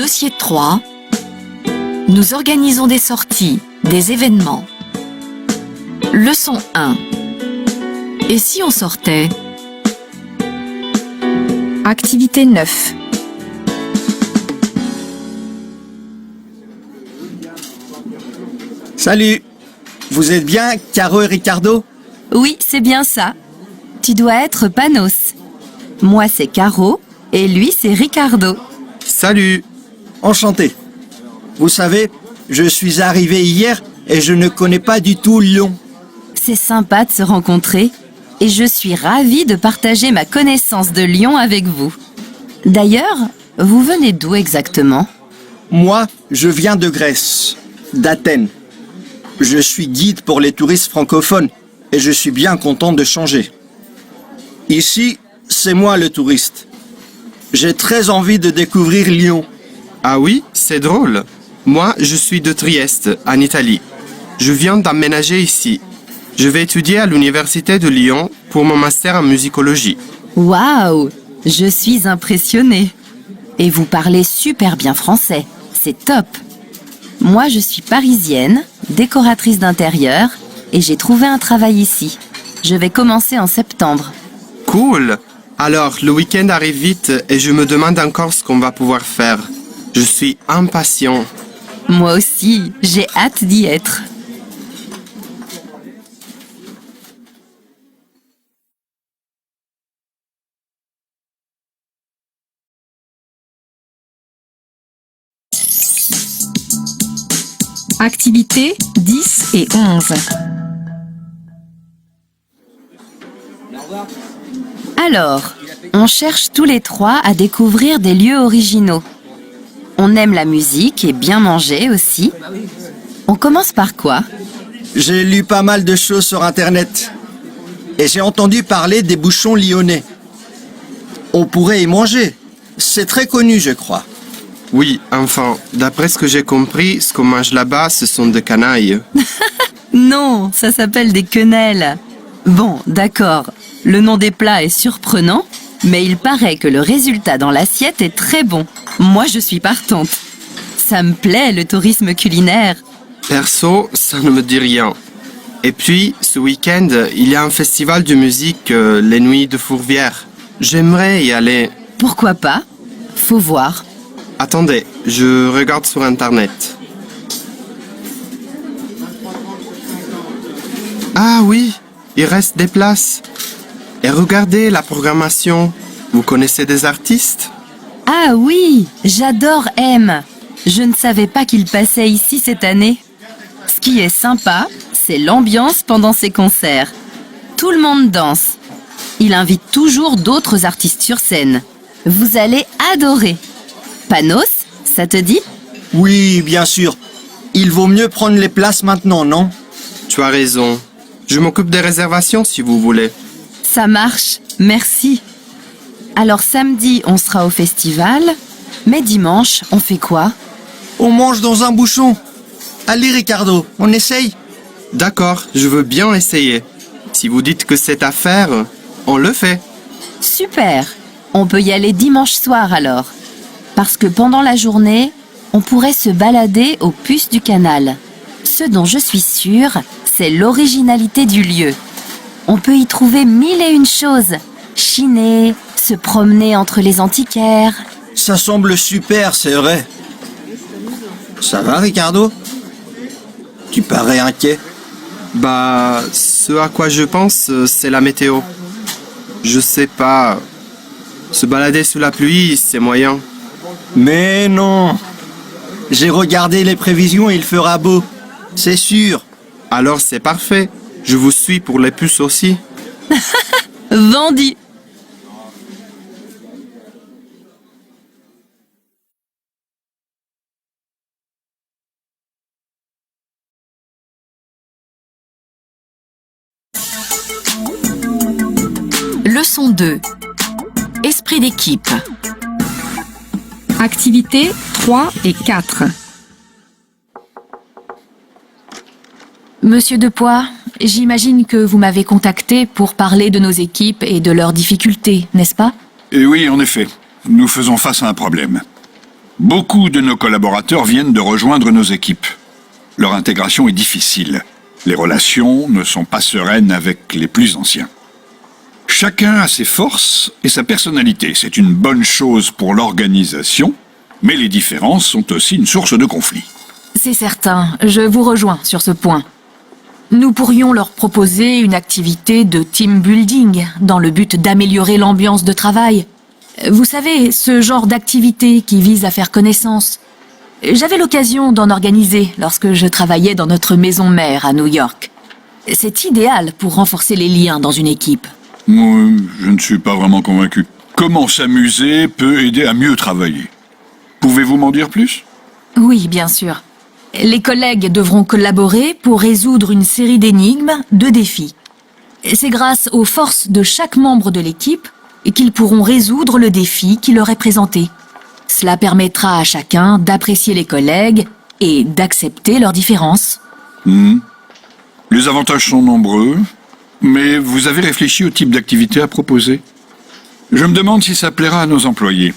Dossier 3. Nous organisons des sorties, des événements. Leçon 1. Et si on sortait? Activité 9. Salut! Vous êtes bien Caro et Ricardo? Oui, c'est bien ça. Tu dois être Panos. Moi, c'est Caro et lui, c'est Ricardo. Salut! Enchanté. Vous savez, je suis arrivé hier et je ne connais pas du tout Lyon. C'est sympa de se rencontrer et je suis ravie de partager ma connaissance de Lyon avec vous. D'ailleurs, vous venez d'où exactement? Moi, je viens de Grèce, d'Athènes. Je suis guide pour les touristes francophones et je suis bien content de changer. Ici, c'est moi le touriste. J'ai très envie de découvrir Lyon. Ah oui, c'est drôle. Moi, je suis de Trieste, en Italie. Je viens d'emménager ici. Je vais étudier à l'université de Lyon pour mon master en musicologie. Waouh! Je suis impressionnée. Et vous parlez super bien français. C'est top. Moi, je suis parisienne, décoratrice d'intérieur, et j'ai trouvé un travail ici. Je vais commencer en septembre. Cool! Alors, le week-end arrive vite et je me demande encore ce qu'on va pouvoir faire. Je suis impatient. Moi aussi, j'ai hâte d'y être. Activités 10 et 11. Alors, on cherche tous les trois à découvrir des lieux originaux. On aime la musique et bien manger aussi. On commence par quoi? J'ai lu pas mal de choses sur Internet et j'ai entendu parler des bouchons lyonnais. On pourrait y manger. C'est très connu, je crois. Oui, enfin, d'après ce que j'ai compris, ce qu'on mange là-bas, ce sont des canailles. Non, ça s'appelle des quenelles. Bon, d'accord, le nom des plats est surprenant, mais il paraît que le résultat dans l'assiette est très bon. Moi, je suis partante. Ça me plaît, le tourisme culinaire. Perso, ça ne me dit rien. Et puis, ce week-end, il y a un festival de musique, les Nuits de Fourvière. J'aimerais y aller. Pourquoi pas? Faut voir. Attendez, je regarde sur Internet. Ah oui, il reste des places. Et regardez la programmation. Vous connaissez des artistes? Ah oui, j'adore M. Je ne savais pas qu'il passait ici cette année. Ce qui est sympa, c'est l'ambiance pendant ses concerts. Tout le monde danse. Il invite toujours d'autres artistes sur scène. Vous allez adorer. Panos, ça te dit? Oui, bien sûr. Il vaut mieux prendre les places maintenant, non? Tu as raison. Je m'occupe des réservations si vous voulez. Ça marche, merci. Alors samedi, on sera au festival, mais dimanche, on fait quoi? On mange dans un bouchon. Allez, Ricardo, on essaye? D'accord, je veux bien essayer. Si vous dites que c'est à faire, on le fait. Super. On peut y aller dimanche soir alors. Parce que pendant la journée, on pourrait se balader aux puces du canal. Ce dont je suis sûre, c'est l'originalité du lieu. On peut y trouver mille et une choses. Chiner, se promener entre les antiquaires. Ça semble super, c'est vrai. Ça va, Ricardo? Tu parais inquiet. Bah, ce à quoi je pense, c'est la météo. Je sais pas. Se balader sous la pluie, c'est moyen. Mais non. J'ai regardé les prévisions et il fera beau. C'est sûr. Alors c'est parfait. Je vous suis pour les puces aussi. Vendu. Leçon 2. Esprit d'équipe. Activités 3 et 4. Monsieur Depoix, j'imagine que vous m'avez contacté pour parler de nos équipes et de leurs difficultés, n'est-ce pas? Et oui, en effet, nous faisons face à un problème. Beaucoup de nos collaborateurs viennent de rejoindre nos équipes. Leur intégration est difficile. Les relations ne sont pas sereines avec les plus anciens. Chacun a ses forces et sa personnalité. C'est une bonne chose pour l'organisation, mais les différences sont aussi une source de conflit. C'est certain, je vous rejoins sur ce point. Nous pourrions leur proposer une activité de team building dans le but d'améliorer l'ambiance de travail. Vous savez, ce genre d'activité qui vise à faire connaissance. J'avais l'occasion d'en organiser lorsque je travaillais dans notre maison mère à New York. C'est idéal pour renforcer les liens dans une équipe. Moi, je ne suis pas vraiment convaincu. Comment s'amuser peut aider à mieux travailler? Pouvez-vous m'en dire plus? Oui, bien sûr. Les collègues devront collaborer pour résoudre une série d'énigmes, de défis. C'est grâce aux forces de chaque membre de l'équipe qu'ils pourront résoudre le défi qui leur est présenté. Cela permettra à chacun d'apprécier les collègues et d'accepter leurs différences. Les avantages sont nombreux, mais vous avez réfléchi au type d'activité à proposer? Je me demande si ça plaira à nos employés.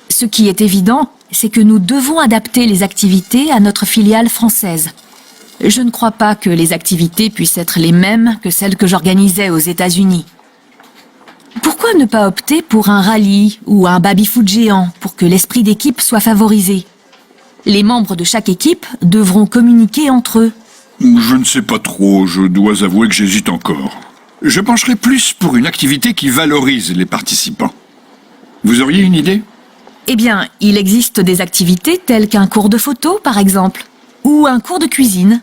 Ce qui est évident, c'est que nous devons adapter les activités à notre filiale française. Je ne crois pas que les activités puissent être les mêmes que celles que j'organisais aux États-Unis. Pourquoi ne pas opter pour un rallye ou un baby-foot géant pour que l'esprit d'équipe soit favorisé? Les membres de chaque équipe devront communiquer entre eux. Je ne sais pas trop, je dois avouer que j'hésite encore. Je pencherai plus pour une activité qui valorise les participants. Vous auriez une idée? Eh bien, il existe des activités telles qu'un cours de photo, par exemple, ou un cours de cuisine.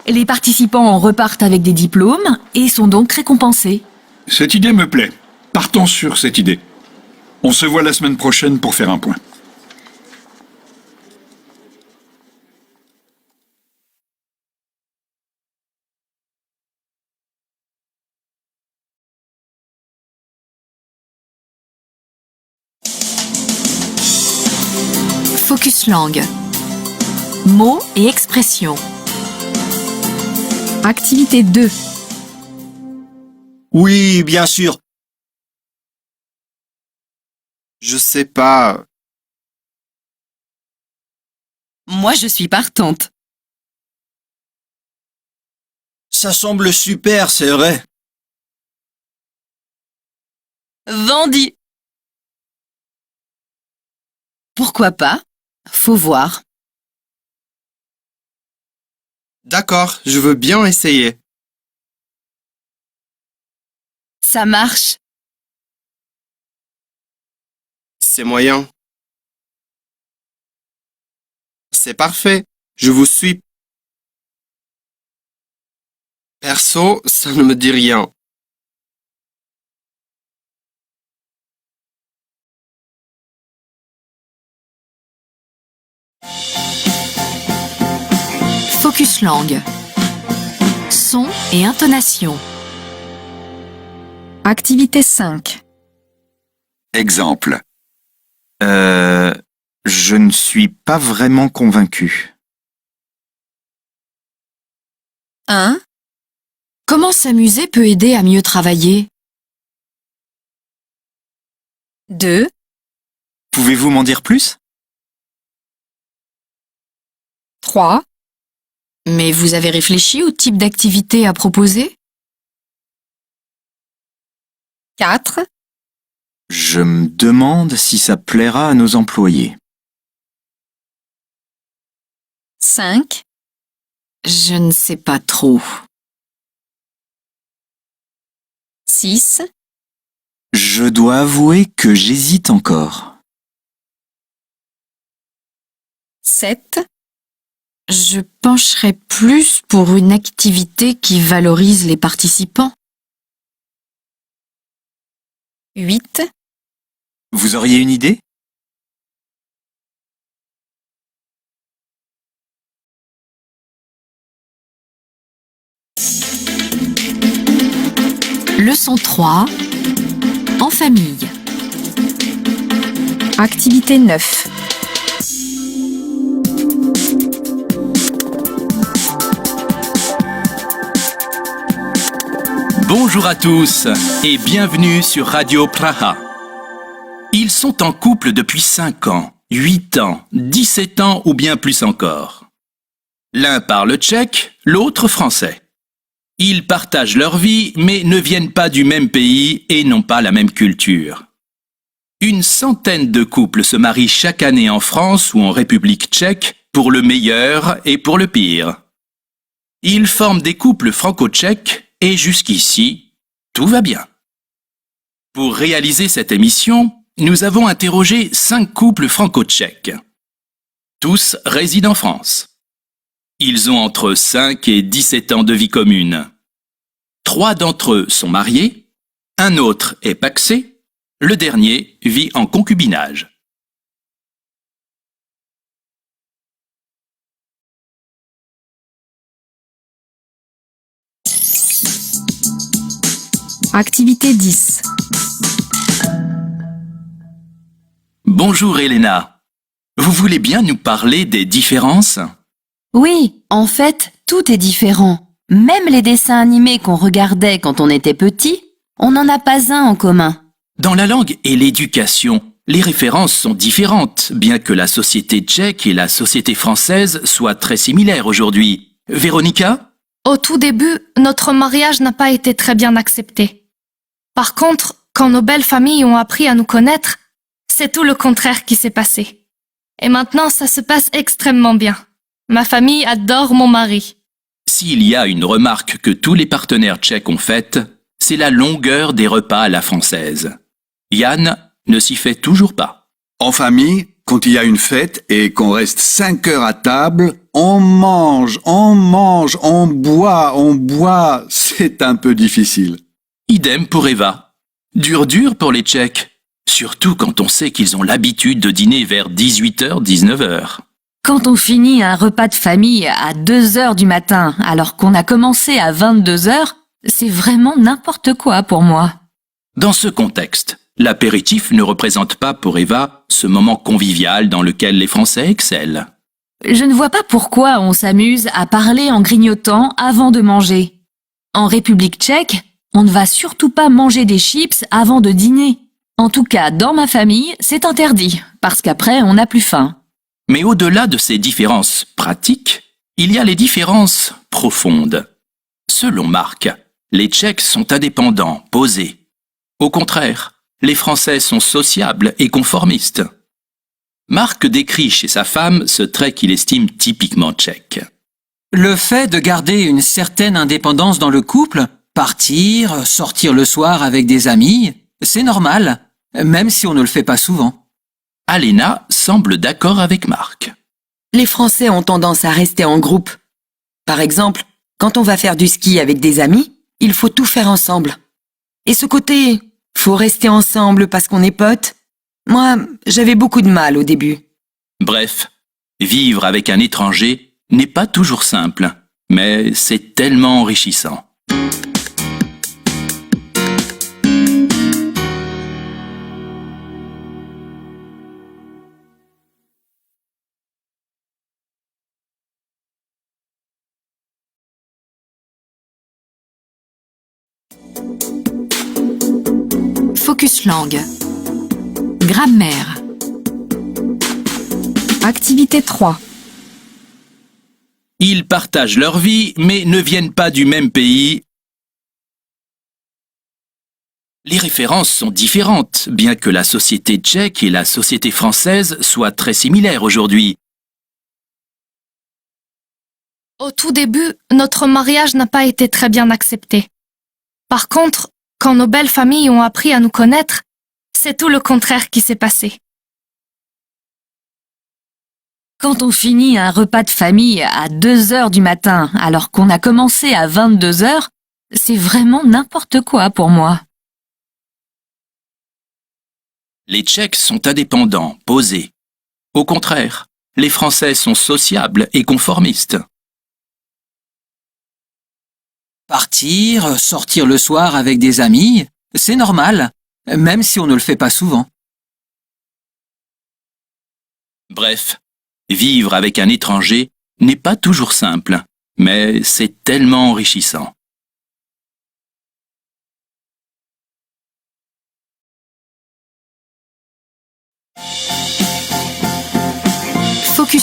Les participants en repartent avec des diplômes et sont donc récompensés. Cette idée me plaît. Partons sur cette idée. On se voit la semaine prochaine pour faire un point. Focus langue. Mots et expressions. Activité 2. Oui, bien sûr. Je sais pas. Moi, je suis partante. Ça semble super, c'est vrai. Vendu. Pourquoi pas? Faut voir. D'accord, je veux bien essayer. Ça marche. C'est moyen. C'est parfait, je vous suis. Perso, ça ne me dit rien. Focus langue. Son et intonation. Activité 5. Exemple. Je ne suis pas vraiment convaincu. 1. Comment s'amuser peut aider à mieux travailler? 2. Pouvez-vous m'en dire plus? 3. Mais vous avez réfléchi au type d'activité à proposer? 4. Je me demande si ça plaira à nos employés. 5. Je ne sais pas trop. 6. Je dois avouer que j'hésite encore. 7. Je pencherais plus pour une activité qui valorise les participants. 8. Vous auriez une idée? Leçon 3. En famille. Activité 9. Bonjour à tous et bienvenue sur Radio Praha. Ils sont en couple depuis 5 ans 8 ans, 17 ans ou bien plus encore. L'un parle tchèque, l'autre français. Ils partagent leur vie mais ne viennent pas du même pays et n'ont pas la même culture. Une centaine de couples se marient chaque année en France ou en République tchèque pour le meilleur et pour le pire. Ils forment des couples franco-tchèques et jusqu'ici, tout va bien. Pour réaliser cette émission, nous avons interrogé 5 couples franco-tchèques. Tous résident en France. Ils ont entre 5 et 17 ans de vie commune. 3 d'entre eux sont mariés, un autre est pacsé, le dernier vit en concubinage. Activité 10. Bonjour Elena. Vous voulez bien nous parler des différences ? Oui, en fait, tout est différent. Même les dessins animés qu'on regardait quand on était petit, on n'en a pas un en commun. Dans la langue et l'éducation, les références sont différentes, bien que la société tchèque et la société française soient très similaires aujourd'hui. Véronica ? Au tout début, notre mariage n'a pas été très bien accepté. Par contre, quand nos belles familles ont appris à nous connaître, c'est tout le contraire qui s'est passé. Et maintenant, ça se passe extrêmement bien. Ma famille adore mon mari. S'il y a une remarque que tous les partenaires tchèques ont faite, c'est la longueur des repas à la française. Yann ne s'y fait toujours pas. En famille, quand il y a une fête et qu'on reste 5 heures à table, on mange, on boit, c'est un peu difficile. Idem pour Eva. Dur pour les Tchèques. Surtout quand on sait qu'ils ont l'habitude de dîner vers 18h, 19h. Quand on finit un repas de famille à 2 heures du matin alors qu'on a commencé à 22 heures, c'est vraiment n'importe quoi pour moi. Dans ce contexte, l'apéritif ne représente pas pour Eva ce moment convivial dans lequel les Français excellent. Je ne vois pas pourquoi on s'amuse à parler en grignotant avant de manger. En République tchèque, on ne va surtout pas manger des chips avant de dîner. En tout cas, dans ma famille, c'est interdit, parce qu'après, on n'a plus faim. Mais au-delà de ces différences pratiques, il y a les différences profondes. Selon Marc, les Tchèques sont indépendants, posés. Au contraire, les Français sont sociables et conformistes. Marc décrit chez sa femme ce trait qu'il estime typiquement tchèque. Le fait de garder une certaine indépendance dans le couple, partir, sortir le soir avec des amis, c'est normal, même si on ne le fait pas souvent. Alena semble d'accord avec Marc. Les Français ont tendance à rester en groupe. Par exemple, quand on va faire du ski avec des amis, il faut tout faire ensemble. Et ce côté, faut rester ensemble parce qu'on est potes, moi, j'avais beaucoup de mal au début. Bref, vivre avec un étranger n'est pas toujours simple, mais c'est tellement enrichissant. Focus langue. Grammaire. Activité 3. Ils partagent leur vie, mais ne viennent pas du même pays. Les références sont différentes, bien que la société tchèque et la société française soient très similaires aujourd'hui. Au tout début, notre mariage n'a pas été très bien accepté. Par contre, quand nos belles familles ont appris à nous connaître, c'est tout le contraire qui s'est passé. Quand on finit un repas de famille à 2 heures du matin alors qu'on a commencé à 22 heures, c'est vraiment n'importe quoi pour moi. Les Tchèques sont indépendants, posés. Au contraire, les Français sont sociables et conformistes. Partir, sortir le soir avec des amis, c'est normal, même si on ne le fait pas souvent. Bref, vivre avec un étranger n'est pas toujours simple, mais c'est tellement enrichissant.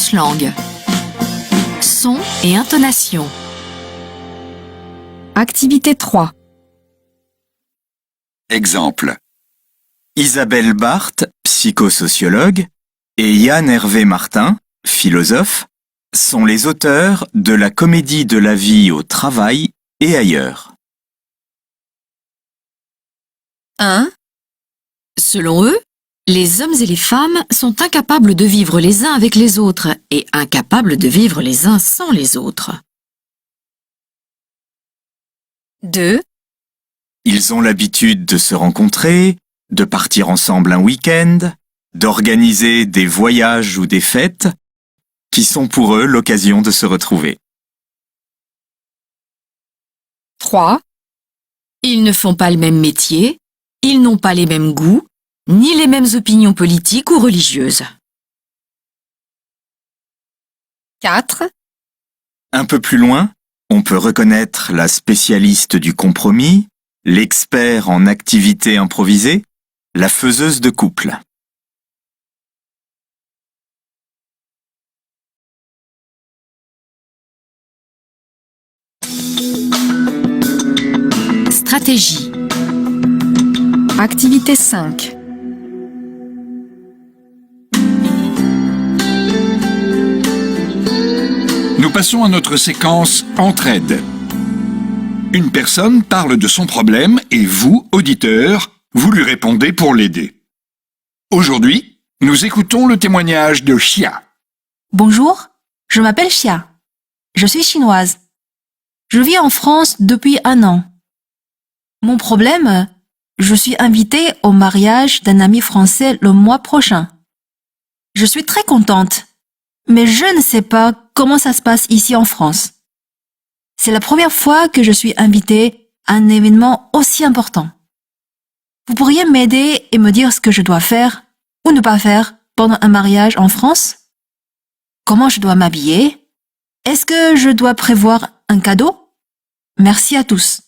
diverses langues. Son et intonation. Activité 3. Exemple. Isabelle Barthes, psychosociologue, et Yann Hervé Martin, philosophe, sont les auteurs de la comédie de la vie au travail et ailleurs. 1. Selon eux, les hommes et les femmes sont incapables de vivre les uns avec les autres et incapables de vivre les uns sans les autres. 2. Ils ont l'habitude de se rencontrer, de partir ensemble un week-end, d'organiser des voyages ou des fêtes, qui sont pour eux l'occasion de se retrouver. 3. Ils ne font pas le même métier, ils n'ont pas les mêmes goûts, ni les mêmes opinions politiques ou religieuses. 4. Un peu plus loin, on peut reconnaître la spécialiste du compromis, l'expert en activité improvisée, la faiseuse de couple. Stratégie. Activité 5. Nous passons à notre séquence Entraide. Une personne parle de son problème et vous, auditeurs, vous lui répondez pour l'aider. Aujourd'hui, nous écoutons le témoignage de Xia. Bonjour, je m'appelle Xia. Je suis chinoise. Je vis en France depuis 1 an. Mon problème, je suis invitée au mariage d'un ami français le mois prochain. Je suis très contente, mais je ne sais pas comment ça se passe ici en France. C'est la première fois que je suis invitée à un événement aussi important. Vous pourriez m'aider et me dire ce que je dois faire ou ne pas faire pendant un mariage en France? Comment je dois m'habiller? Est-ce que je dois prévoir un cadeau? Merci à tous.